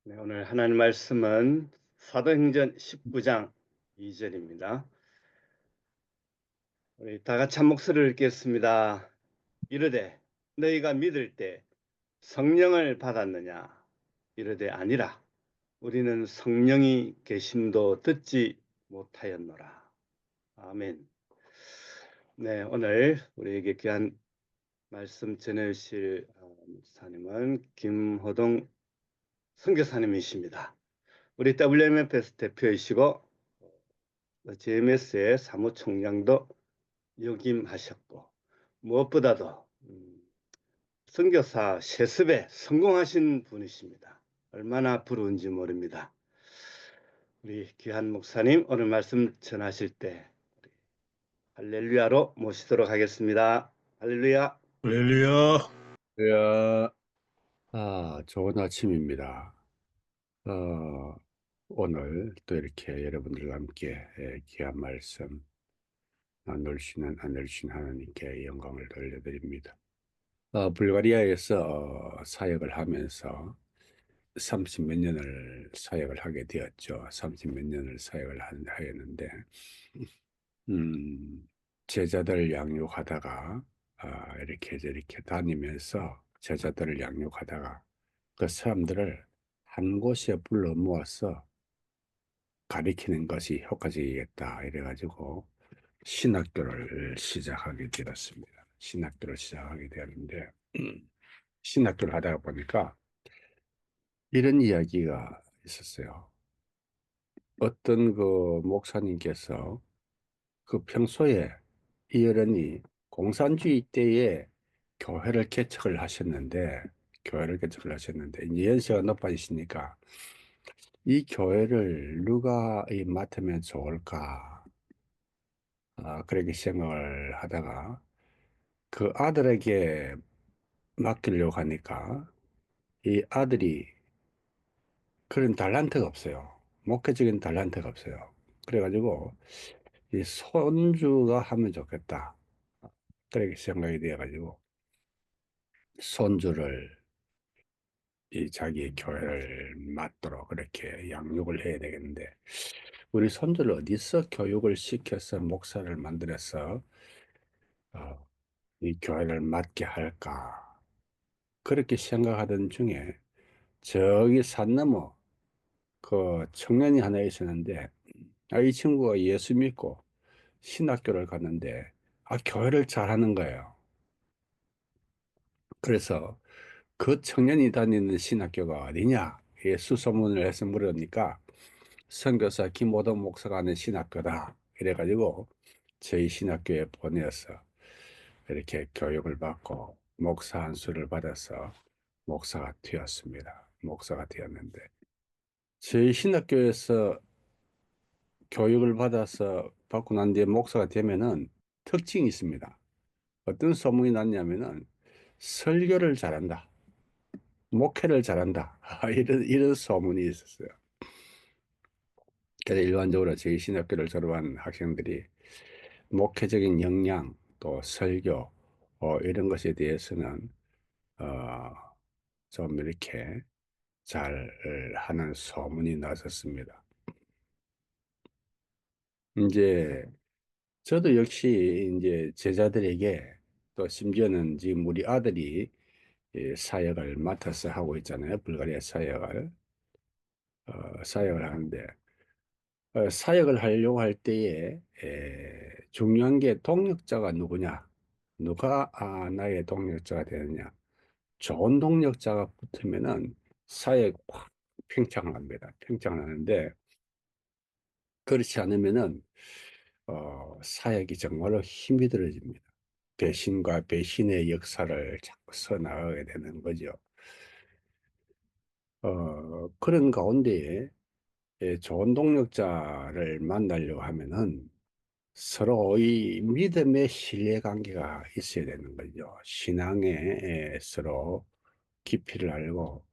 네, 오늘 하나님 말씀은 사도행전 19장 2절입니다. 우리 다 같이 한 목소리를 읽겠습니다. 이르되 너희가 믿을 때 성령을 받았느냐? 이르되 아니라 우리는 성령이 계심도 듣지 못하였노라. 아멘. 네, 오늘 우리에게 귀한 말씀 전해주실 목사님은 김호동 선교사님이십니다. 우리 WMF에서 대표이시고 JMS의 사무총장도 역임하셨고 무엇보다도 선교사 세습에 성공하신 분이십니다. 얼마나 부러운지 모릅니다. 우리 귀한 목사님 오늘 말씀 전하실 때 할렐루야로 모시도록 하겠습니다. 할렐루야. 할렐루야. 야, 좋은 아침입니다. 어, 오늘 또 이렇게 여러분들과 함께 귀한 말씀 나누시는 하나님께 영광을 돌려드립니다. 불가리아에서 사역을 하면서 30 몇 년을 사역을 하게 되었죠. 30 몇 년을 사역을 하였는데, 제자들 양육하다가 이렇게 저렇게 다니면서 제자들을 양육하다가 그 사람들을 한 곳에 불러 모아서 가리키는 것이 효과적이겠다 이래가지고 신학교를 시작하게 되었습니다. 신학교를 시작하게 되었는데 신학교를 하다가 보니까 이런 이야기가 있었어요. 어떤 그 목사님께서 그 평소에 이 어른이 공산주의 때에 교회를 개척을 하셨는데 이제 연세가 높아지시니까 이 교회를 누가 맡으면 좋을까? 그렇게 생각을 하다가 그 아들에게 맡기려고 하니까 이 아들이 그런 달란트가 없어요. 목회적인 달란트가 없어요. 그래가지고 이 손주가 하면 좋겠다. 그렇게 생각이 되어가지고 손주를 이 자기 교회를 맡도록 그렇게 양육을 해야 되겠는데 우리 손주를 어디서 교육을 시켜서 목사를 만들어서 이 교회를 맡게 할까 그렇게 생각하던 중에 저기 산 너머 그 청년이 하나 있었는데 이 친구가 예수 믿고 신학교를 갔는데 교회를 잘하는 거예요. 그래서 그 청년이 다니는 신학교가 어디냐? 수소문을 해서 물으니까 선교사 김오동 목사가 하는 신학교다. 이래가지고 저희 신학교에 보내서 이렇게 교육을 받고 목사 안수를 받아서 목사가 되었습니다. 목사가 되었는데 저희 신학교에서 교육을 받고 난 뒤에 목사가 되면은 특징이 있습니다. 어떤 소문이 났냐면은 설교를 잘한다. 목회를 잘한다. 이런 소문이 있었어요. 그래서 일반적으로 저희 신학교를 졸업한 학생들이 목회적인 역량, 또 설교, 이런 것에 대해서는, 어, 좀 이렇게 잘 하는 소문이 났었습니다. 이제 저도 역시 이제 제자들에게 또 심지어는 지금 우리 아들이 사역을 맡아서 하고 있잖아요. 불가리아 사역을 하는데 사역을 하려고 할 때에 중요한 게 동력자가 누구냐? 누가 나의 동력자가 되느냐? 좋은 동력자가 붙으면은 사역 확 팽창을 합니다. 팽창을 하는데 그렇지 않으면은 사역이 정말로 힘이 들어집니다. 배신과 배신의 역사를 자꾸 써나가게 되는 거죠. 그런 가운데 좋은 동력자를 만나려고 하면은 서로의 믿음의 신뢰관계가 있어야 되는 거죠. 신앙에 서로 깊이를 알고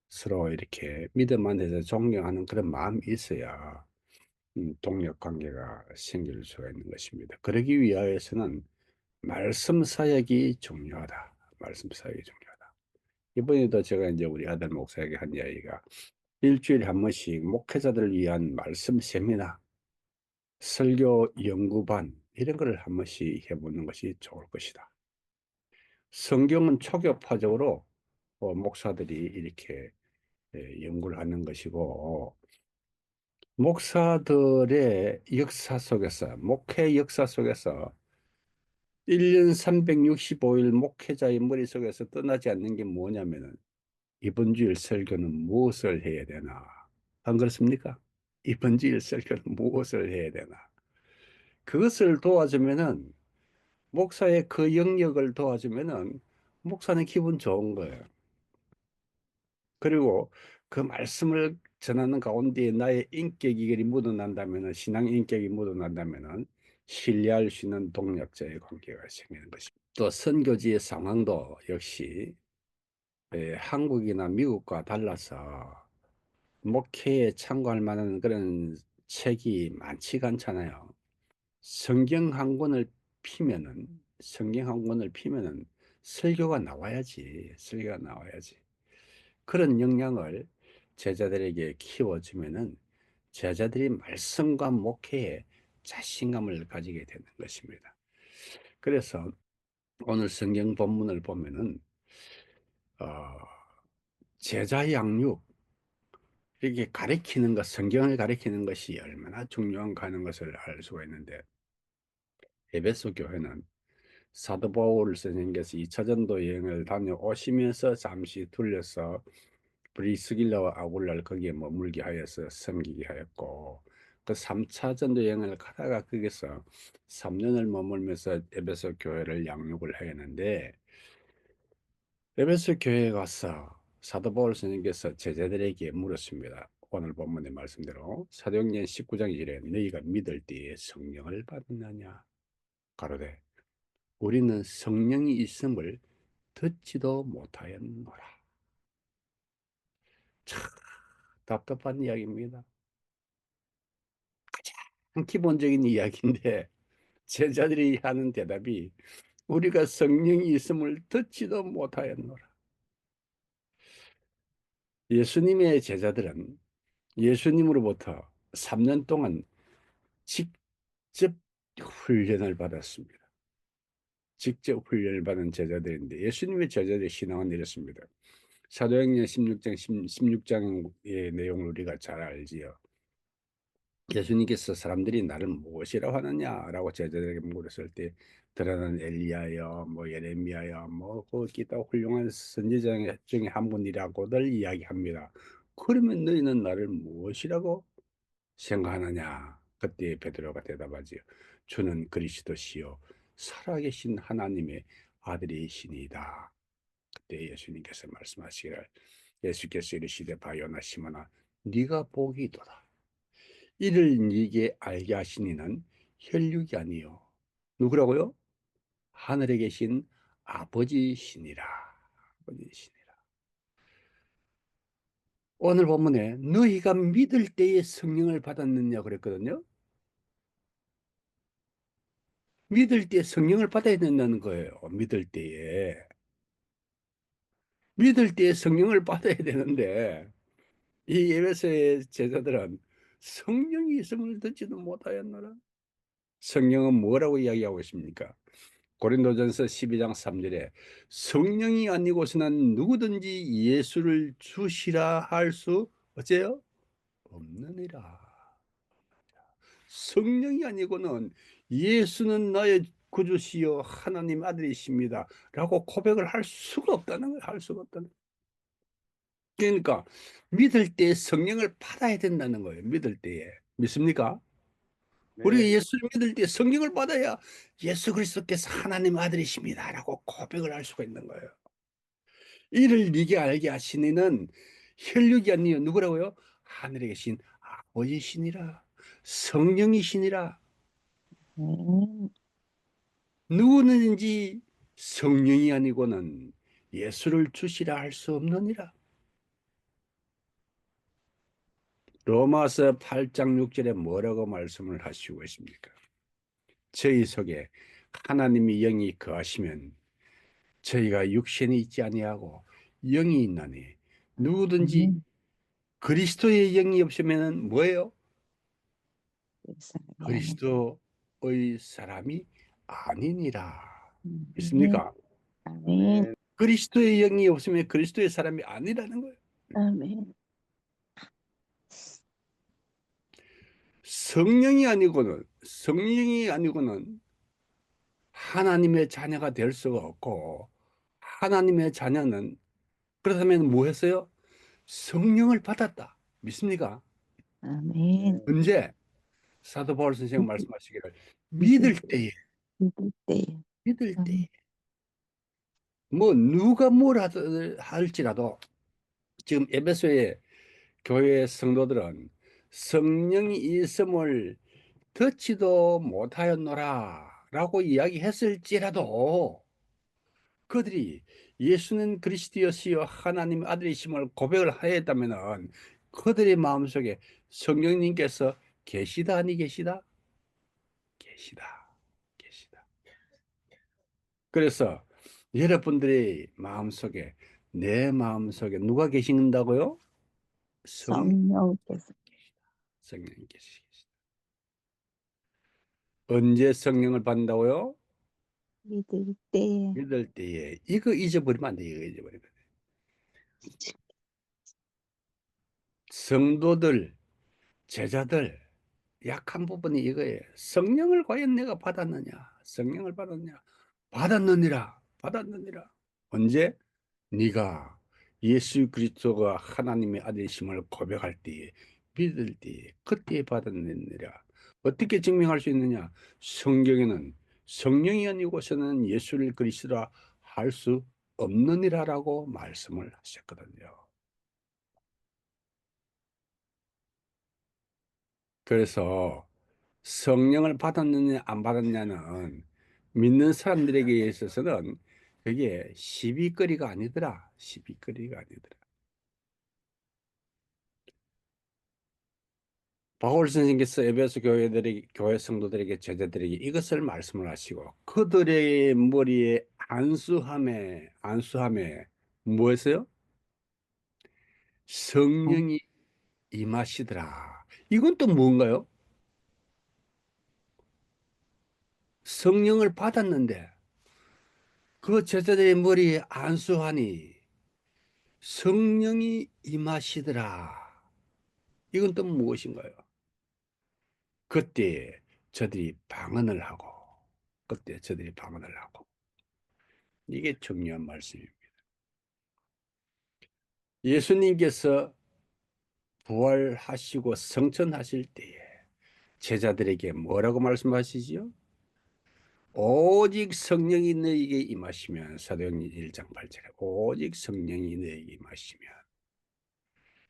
서로 이렇게 믿음 안에서 존경하는 그런 마음이 있어야 동력 관계가 생길 수가 있는 것입니다. 그러기 위하여서는 말씀 사역이 중요하다. 말씀 사역이 중요하다. 이번에도 제가 이제 우리 아들 목사에게 한 이야기가 일주일에 한 번씩 목회자들을 위한 말씀 세미나, 설교 연구반 이런 거를 한 번씩 해보는 것이 좋을 것이다. 성경은 초교파적으로 목사들이 이렇게 연구를 하는 것이고, 목사들의 역사 속에서, 목회 역사 속에서 1년 365일 목회자의 머릿속에서 떠나지 않는 게 뭐냐면은 이번 주일 설교는 무엇을 해야 되나? 안 그렇습니까? 이번 주일 설교는 무엇을 해야 되나? 그것을 도와주면은, 목사의 그 영역을 도와주면은 목사는 기분 좋은 거예요. 그리고 그 말씀을 전하는 가운데 나의 인격이 그리 묻어난다면은, 신앙 인격이 묻어난다면은 신뢰할 수 있는 동력자의 관계가 생기는 것입니다. 또 선교지의 상황도 역시 한국이나 미국과 달라서 목회에 참고할 만한 그런 책이 많지가 않잖아요. 성경 한 권을 성경 한 권을 피면은 설교가 나와야지, 설교가 나와야지. 그런 역량을 제자들에게 키워주면은 제자들이 말씀과 목회에 자신감을 가지게 되는 것입니다. 그래서 오늘 성경 본문을 보면은 어, 제자 양육, 이렇게 가리키는 것, 성경을 가리키는 것이 얼마나 중요한가 하는 것을 알 수가 있는데, 에베소 교회는 사도 바울 선생님께서 2차 전도 여행을 다녀오시면서 잠시 둘러서 브리스길라와 아굴라를 거기에 머물게 하여서 섬기게 하였고, 그 3차 전도 여행을 가다가 거기서 3년을 머물면서 에베소 교회를 양육을 하였는데, 에베소 교회에 가서 사도 바울 선생님께서 제자들에게 물었습니다. 오늘 본문의 말씀대로 사도행전 19장 1에 너희가 믿을 때에 성령을 받느냐? 가로되 우리는 성령이 있음을 듣지도 못하였노라. 참 답답한 이야기입니다. 가장 기본적인 이야기인데 제자들이 하는 대답이 우리가 성령이 있음을 듣지도 못하였노라. 예수님의 제자들은 예수님으로부터 3년 동안 직접 훈련을 받았습니다. 직접 훈련을 받은 제자들인데 예수님의 제자들의 신앙은 이렇습니다. 사도행전 16장, 16장의 내용을 우리가 잘 알지요. 예수님께서 사람들이 나를 무엇이라고 하느냐라고 제자들에게 물었을 때 드러난 엘리야여, 뭐 예레미야여, 뭐그 기타 훌륭한 선지자 중에 한 분이라고들 이야기합니다. 그러면 너희는 나를 무엇이라고 생각하느냐? 그때 베드로가 대답하지요. 주는 그리스도시요 살아계신 하나님의 아들이시니이다. 그때 예수님께서 말씀하시기를, 예수께서 이르시되 바요나 시모나 네가 복이도다. 이를 네게 알게 하신 이는 혈육이 아니요 누구라고요? 하늘에 계신 아버지시니라. 아버지시니라. 오늘 본문에 너희가 믿을 때에 성령을 받았느냐 그랬거든요. 믿을 때 성령을 받아야 된다는 거예요. 믿을 때에 성령을 받아야 되는데 이 에베소의 제자들은 성령이 있음을 듣지도 못하였노라. 성령은 뭐라고 이야기하고 있습니까? 고린도전서 12장 3절에 성령이 아니고서는 누구든지 예수를 주시라 할 수 어째요? 없느니라. 성령이 아니고는 예수는 나의 구주시요 하나님 아들이십니다 라고 고백을 할 수가 없다는 거예요. 할 수가 없다는 거예요. 그러니까 믿을 때 성령을 받아야 된다는 거예요. 믿을 때에. 믿습니까? 우리가 네. 예수를 믿을 때 성령을 받아야 예수 그리스도께서 하나님 아들이십니다 라고 고백을 할 수가 있는 거예요. 이를 네게 알게 하시니는 혈육이 아니요 누구라고요? 하늘에 계신 아버지시니라. 성령이시니라. 음, 누구든지 성령이 아니고는 예수를 주시라 할 수 없느니라. 로마서 8장 6절에 뭐라고 말씀을 하시고 있습니까? 저희 속에 하나님의 영이 거하시면 저희가 육신이 있지 아니하고 영이 있나니 누구든지 아멘. 그리스도의 영이 없으면은 뭐예요? 그 사람이 아니라. 그리스도의 사람이 아니니라. 아멘. 있습니까? 아멘. 네. 그리스도의 영이 없으면 그리스도의 사람이 아니라는 거예요. 아멘. 성령이 아니고는 하나님의 자녀가 될 수가 없고, 하나님의 자녀는 그렇다면 뭐 했어요? 성령을 받았다. 믿습니까? 아멘. 언제? 사도 바울 선생님 말씀하시기를 믿을 믿을 때에, 믿을 때에. 믿을 아멘. 때에. 뭐 누가 뭘 할지라도 지금 에베소의 교회 성도들은 성령이 있음을 듣지도 못하였노라 라고 이야기했을지라도 그들이 예수는 그리스도시요 하나님 아들이심을 고백을 하였다면은 그들의 마음속에 성령님께서 계시다 아니 계시다? 계시다. 계시다. 그래서 여러분들의 마음속에 내 마음속에 누가 계신다고요? 성령께서 성령이 계시다. 언제 성령을 받는다고요? 믿을 때에. 믿을 때에. 이거 잊어버리면 안 돼. 이거 잊어버리면. 성도들, 제자들 약한 부분이 이거예요. 성령을 과연 내가 받았느냐? 성령을 받았냐? 받았느니라. 받았느니라. 언제? 네가 예수 그리스도가 하나님의 아들이심을 고백할 때에, 믿을 때에, 그때에 받았느니라. 어떻게 증명할 수 있느냐? 성경에는 성령이 아니고서는 예수를 그리스도라 할 수 없느니라라고 말씀을 하셨거든요. 그래서 성령을 받았느냐 안 받았냐는 믿는 사람들에게 있어서는 그게 시비거리가 아니더라. 시비거리가 아니더라. 바울 선생님께서 에베소 교회 성도들에게 제자들에게 이것을 말씀을 하시고 그들의 머리에 안수함에 무엇이요? 성령이 임하시더라. 이건 또 뭔가요? 성령을 받았는데 그 제자들의 머리에 안수하니 성령이 임하시더라. 이건 또 무엇인가요? 그때 저들이 방언을 하고 이게 중요한 말씀입니다. 예수님께서 부활하시고 성천하실 때에 제자들에게 뭐라고 말씀하시지요? 오직 성령이 너에게 임하시면 사도행전 1장 8절에 오직 성령이 너에게 임하시면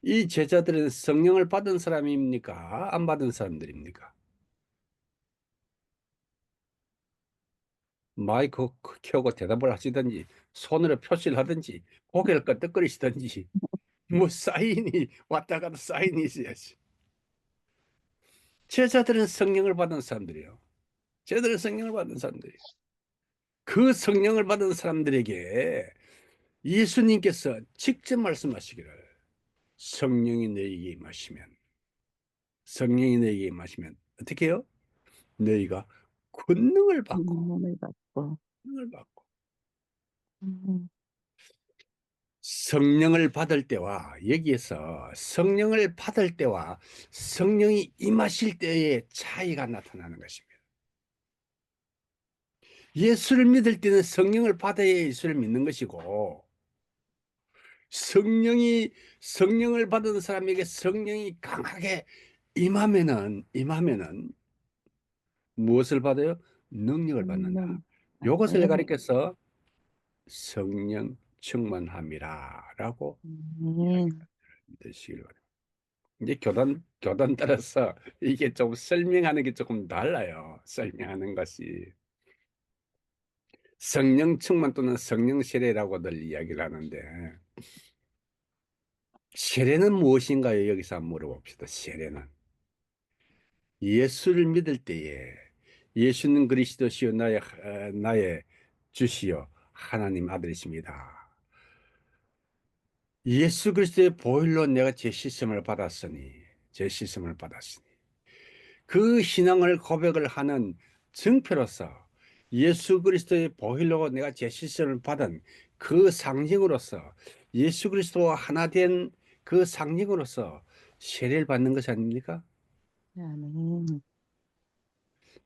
이 제자들은 성령을 받은 사람입니까? 안 받은 사람들입니까? 마이크 켜고 대답을 하시든지 손으로 표시를 하든지 고개를 끄덕거리시든지 뭐 사인이 왔다 갔다 사인이 있어야지. 제자들은 성령을 받은 사람들이에요. 제자들은 성령을 받은 사람들이에요. 그 성령을 받은 사람들에게 예수님께서 직접 말씀하시기를 성령이 너에게 임하시면 어떻게 해요? 너희가 권능을 받고 성령을 받고. 권능을 받고 음. 성령을 받을 때와 여기에서 성령을 받을 때와 성령이 임하실 때의 차이가 나타나는 것입니다. 예수를 믿을 때는 성령을 받아야 예수를 믿는 것이고 성령을 받은 사람에게 성령이 강하게 임하면은 무엇을 받아요? 능력을 받는다. 성령. 이것을 아멘. 가리켜서 성령 충만함이라라고 아멘. 믿으시길 바랍니다. 이제 교단 따라서 이게 좀 설명하는 게 조금 달라요. 설명하는 것이 성령 충만 또는 성령 세례라고들 이야기를 하는데 세례는 무엇인가요? 여기서 한번 물어봅시다. 세례는 예수를 믿을 때에 예수는 그리스도시요 나의 주시요 하나님 아들이십니다. 예수 그리스도의 보혈로 내가 제 씻음을 받았으니, 그 신앙을 고백을 하는 증표로서 예수 그리스도의 보혈로 내가 제 씻음을 받은 그 상징으로서 예수 그리스도와 하나 된 그 상징으로서 세례를 받는 것이 아닙니까? 아멘.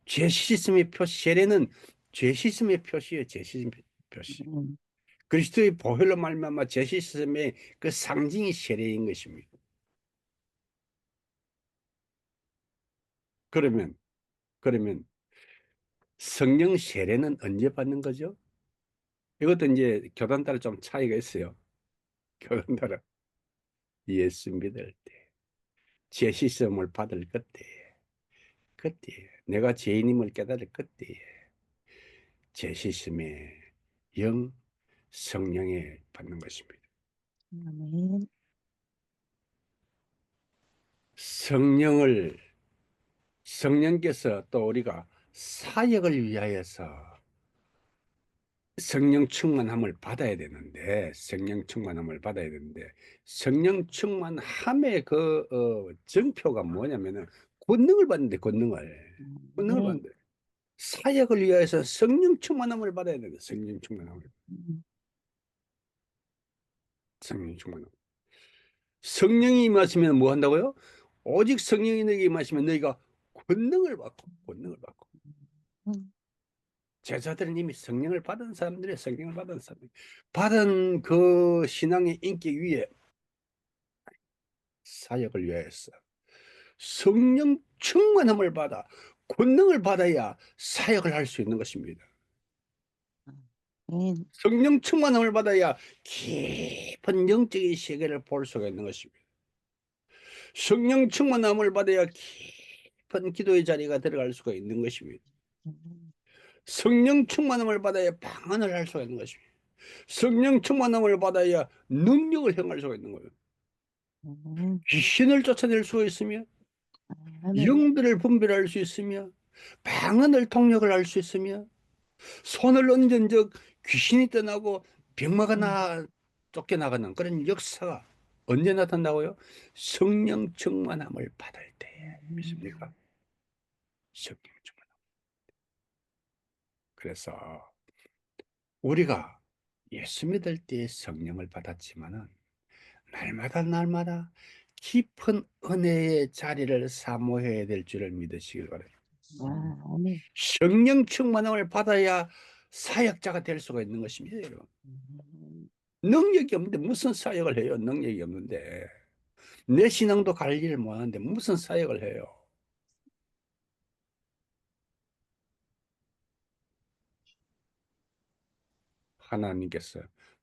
죄 씻음의 표시, 세례는 죄 씻음의 표시예요. 죄 씻음의 표시. 음, 그리스도의 보혈로 말미암아 죄 씻음의 그 상징이 세례인 것입니다. 그러면 그러면 성령 세례는 언제 받는 거죠? 이것도 이제 교단 따라 좀 차이가 있어요. 교단 따라 예수 믿을 때, 죄 씻음을 받을 그때 내가 죄인임을 깨달을 그때 죄 씻음의 영 성령에 받는 것입니다. 아멘. 성령께서 또 우리가 사역을 위하여서 성령 충만함을 받아야 되는데, 성령 충만함의 증표가 뭐냐면은 권능을 받는데, 권능을 아멘. 받는데, 사역을 위하여서 성령 충만함을 받아야 되는데, 음, 성령 충만함. 성령이 임하시면 뭐 한다고요? 오직 성령이 너에게 임하시면 너희가 권능을 받고. 음, 제자들은 이미 성령을 받은 사람들의 받은 그 신앙의 인기 위에 사역을 위해서 성령 충만함을 받아 권능을 받아야 사역을 할 수 있는 것입니다. 아멘. 성령 충만함을 받아야 깊은 영적인 세계를 볼 수가 있는 것입니다. 성령 충만함을 받아야 깊은 기도의 자리가 들어갈 수가 있는 것입니다. 음, 성령 충만함을 받아야 방언을 할 수가 있는 것입니다. 성령 충만함을 받아야 능력을 행할 수가 있는 거예요. 아멘. 귀신을 쫓아낼 수가 있으며 아멘. 영들을 분별할 수 있으며 방언을 통역을 할 수 있으며 손을 얹은 적 귀신이 떠나고 병마가 음, 쫓겨나가는 그런 역사가 언제 나타난다고요? 성령 충만함을 받을 때. 믿습니까? 성령 충만함. 그래서 우리가 예수 믿을 때 성령을 받았지만은 날마다 깊은 은혜의 자리를 사모해야 될 줄을 믿으시길 바랍니다. 아멘. 성령 충만함을 받아야 사역자가 될 수가 있는 것입니다, 여러분. 음, 능력이 없는데 무슨 사역을 해요? 능력이 없는데. 내 신앙도 관리를 못하는데 무슨 사역을 해요? 하나님께서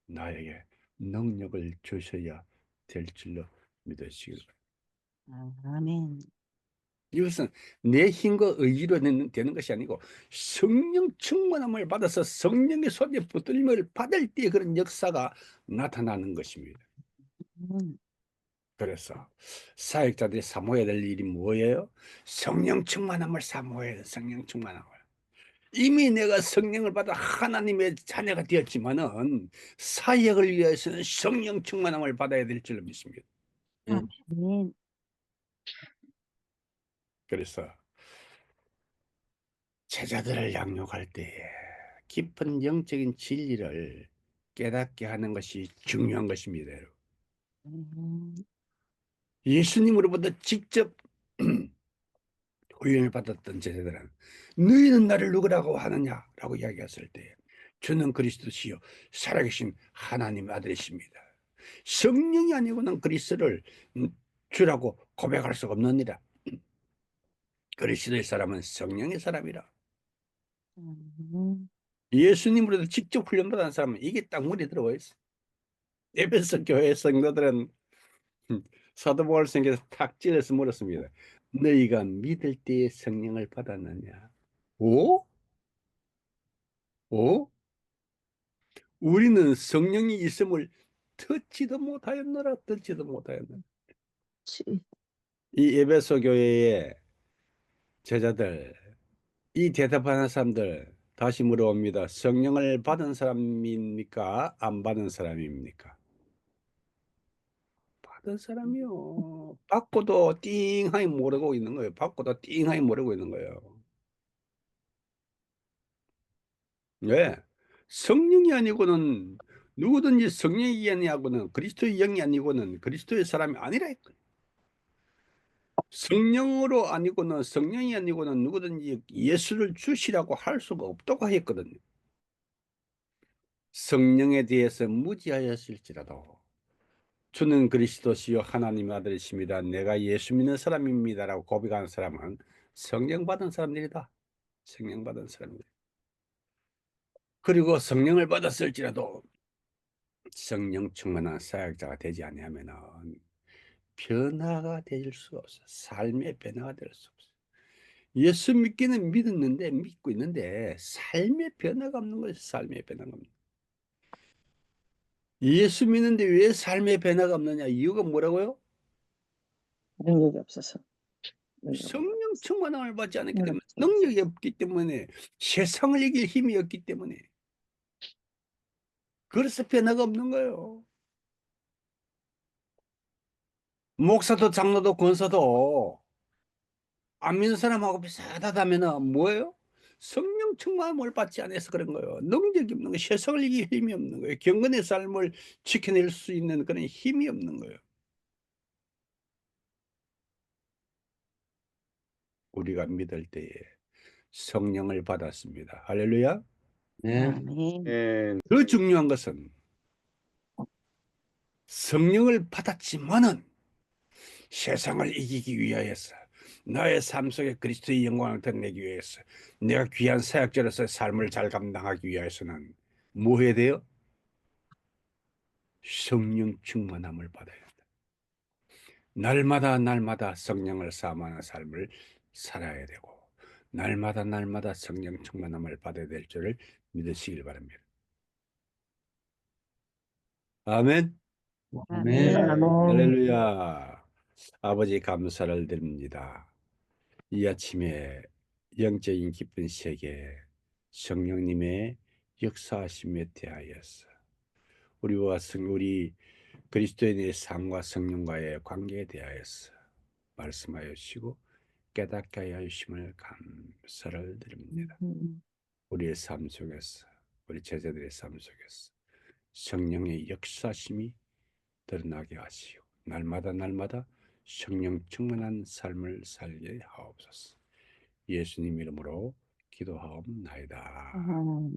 나에게 능력을 주셔야 될 줄로 믿으시길 바랍니다. 아멘. 이것은 내 힘과 의지로 되는 것이 아니고 성령 충만함을 받아서 성령의 손에 붙들림을 받을 때 그런 역사가 나타나는 것입니다. 음, 그래서 사역자들이 사모해야 될 일이 뭐예요? 성령 충만함을 사모해야 돼. 성령 충만함을. 이미 내가 성령을 받아 하나님의 자녀가 되었지만은 사역을 위해서는 성령 충만함을 받아야 될 줄로 믿습니다. 아멘. 그래서 제자들을 양육할 때에 깊은 영적인 진리를 깨닫게 하는 것이 중요한 것입니다. 여러분. 음, 예수님으로부터 직접 훈련을 받았던 제자들은 너희는 나를 누구라고 하느냐라고 이야기했을 때 주는 그리스도시요 살아계신 하나님의 아들이십니다. 성령이 아니고는 그리스도를 주라고 고백할 수가 없느니라. 그리스도의 사람은 성령의 사람이라. 음, 예수님으로부터 직접 훈련받은 사람은 이게 딱 물에 들어와 있어. 에베소 교회 성도들은 사도 바울에게 탁 찔러서 물었습니다. 너희가 믿을 때에 성령을 받았느냐? 오? 오? 우리는 성령이 있음을 듣지도 못하였노라. 치, 이 에베소 교회의 제자들, 이 대답하는 사람들 다시 물어봅니다. 성령을 받은 사람입니까? 안 받은 사람입니까? 받은 사람이요. 받고도 띵하게 모르고 있는 거예요. 받고도 띵하게 모르고 있는 거예요. 네. 성령이 아니고는 누구든지 성령이 아니고는 그리스도의 영이 아니고는 그리스도의 사람이 아니라 했거든요. 성령으로 아니고는 성령이 아니고는 누구든지 예수를 주시라고 할 수가 없다고 했거든요. 성령에 대해서 무지하였을지라도 주는 그리스도시요 하나님의 아들이십니다. 내가 예수 믿는 사람입니다라고 고백하는 사람은 성령 받은 사람들이다. 성령 받은 사람들. 그리고 성령을 받았을지라도 성령 충만한 사역자가 되지 아니하면은 변화가 될 수가 없어요. 삶의 변화가 될 수 없어요. 예수 믿기는 믿었는데 믿고 있는데 삶의 변화가 없는 거예요. 삶의 변화가 없는. 예수 믿는데 왜 삶의 변화가 없느냐? 이유가 뭐라고요? 능력이 없어서. 성령 충만함을 받지 않았기 능력이 때문에, 없어서. 능력이 없기 때문에, 세상을 이길 힘이 없기 때문에, 그래서 변화가 없는 거예요. 목사도 장로도 권사도 안 믿는 사람하고 비슷하다면은 뭐예요? 성령 충만함을 받지 않아서 그런 거예요. 능력이 없는 거예요. 세상을 이길 힘이 없는 거예요. 경건의 삶을 지켜낼 수 있는 그런 힘이 없는 거예요. 우리가 믿을 때에 성령을 받았습니다. 할렐루야. 아멘. 예, 더 중요한 것은 성령을 받았지만은 세상을 이기기 위하여서 나의 삶 속에 그리스도의 영광을 드러내기 위해서 내가 귀한 사역자로서 삶을 잘 감당하기 위해서는 뭐 해야 돼요? 성령 충만함을 받아야 한다. 날마다 날마다 성령을 사모하는 삶을 살아야 되고 날마다 날마다 성령 충만함을 받아야 될 줄을 믿으시길 바랍니다. 아멘. 아멘. 할렐루야. 아버지 감사를 드립니다. 이 아침에 영적인 기쁜 세계 성령님의 역사하심에 대하여서 우리 그리스도인의 삶과 성령과의 관계에 대하여서 말씀하여 주시고 깨닫게 하여 주심을 감사를 드립니다. 우리의 삶 속에서 우리 제자들의 삶 속에서 성령의 역사심이 드러나게 하시고 날마다 날마다 성령 충만한 삶을 살게 하옵소서. 예수님 이름으로 기도하옵나이다. 아멘.